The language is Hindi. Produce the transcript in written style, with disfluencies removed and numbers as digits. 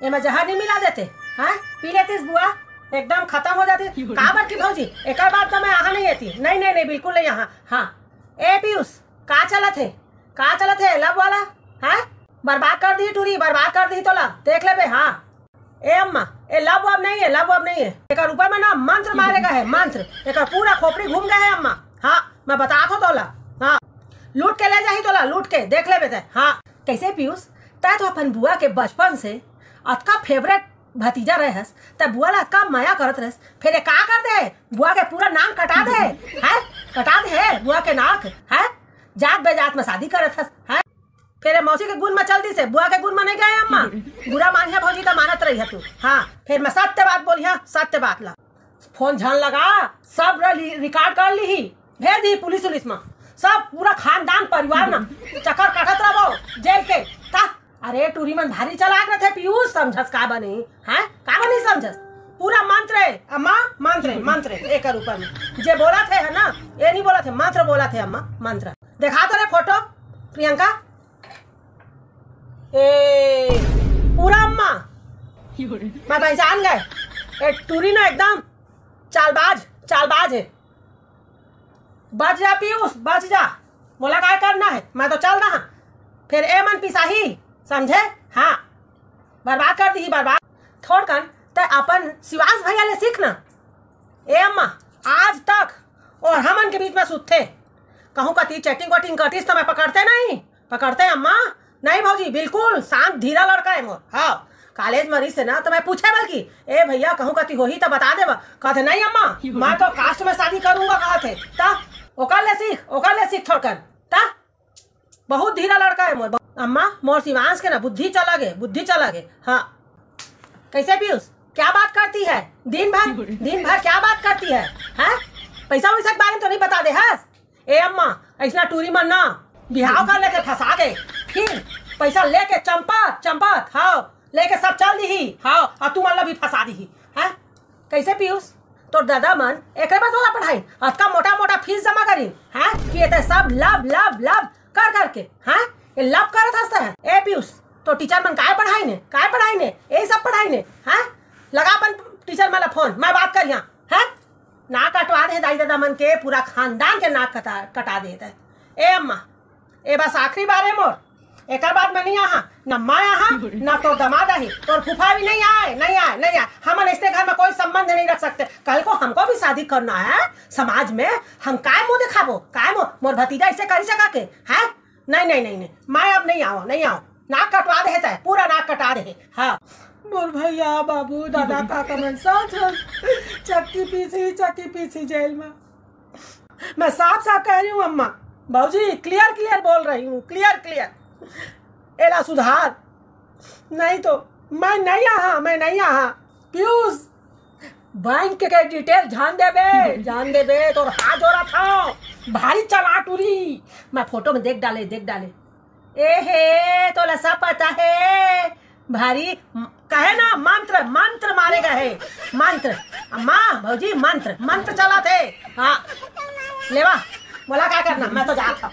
ये में जहर नहीं मिला देते? हाँ पी लेती बुआ, एकदम खत्म हो जाती। कहाँ पर की भौजी, एक बात तो मैं यहाँ नहीं आती। नहीं नहीं नहीं बिल्कुल नहीं यहाँ। हाँ ए पीयूष कहाँ चलत है, कहाँ चलत है लब वाला? हाँ बर्बाद कर दी टूरी, बर्बाद कर दी तोला, देख ले बे। हाँ ए अम्मा ए लब वब नहीं है, लब वब नहीं है। एक ऊपर में ना मंत्र मारेगा है, मंत्र एक पूरा खोपड़ी घूम गया है अम्मा। हाँ मैं बता दो तोला। हाँ लूट के ले जाही तोला, लूट के देख ले बेटे। हाँ कैसे पीयूष तय तो अपन बुआ के बचपन से अतका फेवरेट भतीजा रहे हस, तब बुआ ला अतका माया करत रहस, फिर का कर दे बुआ के पूरा नाक कटा दे है, कटा दे है बुआ के नाक है, जात बेजात में शादी करत हस है। फिर मौसी के गुण में चल दी से बुआ के गुण में नहीं गए अम्मा, बुरा मानिया भौजी तो मानत रही है तू। हाँ फिर मैं सत्य बात बोली, हाँ सत्य बात ला। फोन झन लगा सब रिकॉर्ड कर ली, भेज दी पुलिस उलिस में, सब पूरा खानदान परिवार ना चक्कर काटत रहो जेल के। ता अरे टूरी मन भारी चलाक रहे पीयूष, समझस का बनी है, का बनी समझस? पूरा मंत्र है अम्मा, मंत्र मंत्र एक ऊपर में जे बोला थे है ना, ये नहीं बोला थे, मंत्र बोला थे अम्मा, मंत्र। दिखा तो रे फोटो प्रियंका, ए पूरा अम्मा मैं पहचान गए। टूरी ना एकदम चालबाज, चालबाज है। बच जा पीयूष बच जा, बोला क्या करना है, मैं तो चल रहा। फिर ए मन पिसाही समझे? हाँ बर्बाद कर दी, बर्बाद थोड़ कर ते अपन शिवास भैया ले सीखना। ए अम्मा आज तक और हमन के बीच में सुते कहूँ कती चैटिंग वटिंग करतीस तो मैं पकड़ते नहीं, पकड़ते अम्मा नहीं भौजी, बिल्कुल शांत धीरा लड़का है मोर। हाँ कॉलेज मरी से ना तो मैं पूछे बल्कि ए भैया कहूँ कती हो ही तो बता दे, कहते नहीं अम्मा मैं तो कास्ट में शादी करूंगा, कहा थे ता ओकर ले सीख, ओकर ले सीख थोड़ कर ता, बहुत धीरा लड़का है मोर। अम्मा मोर शिवांश के ना बुद्धि चला गे, बुद्धि चला गे। हाँ कैसे पीयूष क्या बात करती है, दिन भर क्या बात करती है? हैं पैसा वैसा के बारे में तो नहीं बता दे हस? ए अम्मा ऐसा टूरी मन ना बिहाव कर लेके फंसा गए, फिर पैसा लेके चंपत चंपत हाँ लेके सब चल दी। हाँ और तू मतलब भी फंसा दी है। कैसे पीयूष तो दादा मन एक बार तोला पढ़ाई अतका मोटा मोटा फीस जमा करी है कि सब लब लब लब कर करके हैं ये लब करत हंसता है। ए पीयूष तो टीचर मन काय पढ़ाई ने, काय पढ़ाई ने, यही सब पढ़ाई ने हैं। लगा अपन टीचर वाला फोन, मैं बात कर यहाँ है, नाक कटवा दे दाई दादा मन के, पूरा खानदान के नाक कटा देता है। ए अम्मा ए बस आखिरी बार है मोर, एक बात में नहीं यहाँ न माँ यहाँ न तो दमाद ही, तो फूफा भी नहीं आए, नहीं आए, नहीं आए। हम ऐसे घर में कोई संबंध नहीं रख सकते, कल को हमको भी शादी करना है समाज में, हम काय मुँह दिखाबो, काय मोर भतीजा ऐसे कर सका के है? नहीं नहीं नहीं नहीं मैं अब नहीं आओ, नहीं आओ, नाक कटवा दे है, पूरा नाक कटा दे। हाँ मोर भैया बाबू दादा काका मन सब चक्की पीसी जेल में। मैं साफ साफ कह रही हूँ अम्मा भाजी, क्लियर क्लियर बोल रही हूँ, क्लियर क्लियर। एला सुधार नहीं तो मैं नहीं यहाँ, मैं नहीं यहाँ। पीयूष बैंक के डिटेल जान दे बे तो हाथ जोड़ा था, भारी चला टूरी। मैं फोटो में देख डाले ए हे तो लसा पता है भारी कहे ना, मंत्र मंत्र मारेगा है, मंत्र अम्मा भौजी मंत्र मंत्र चला थे। हाँ लेवा बोला क्या करना, मैं तो जाता।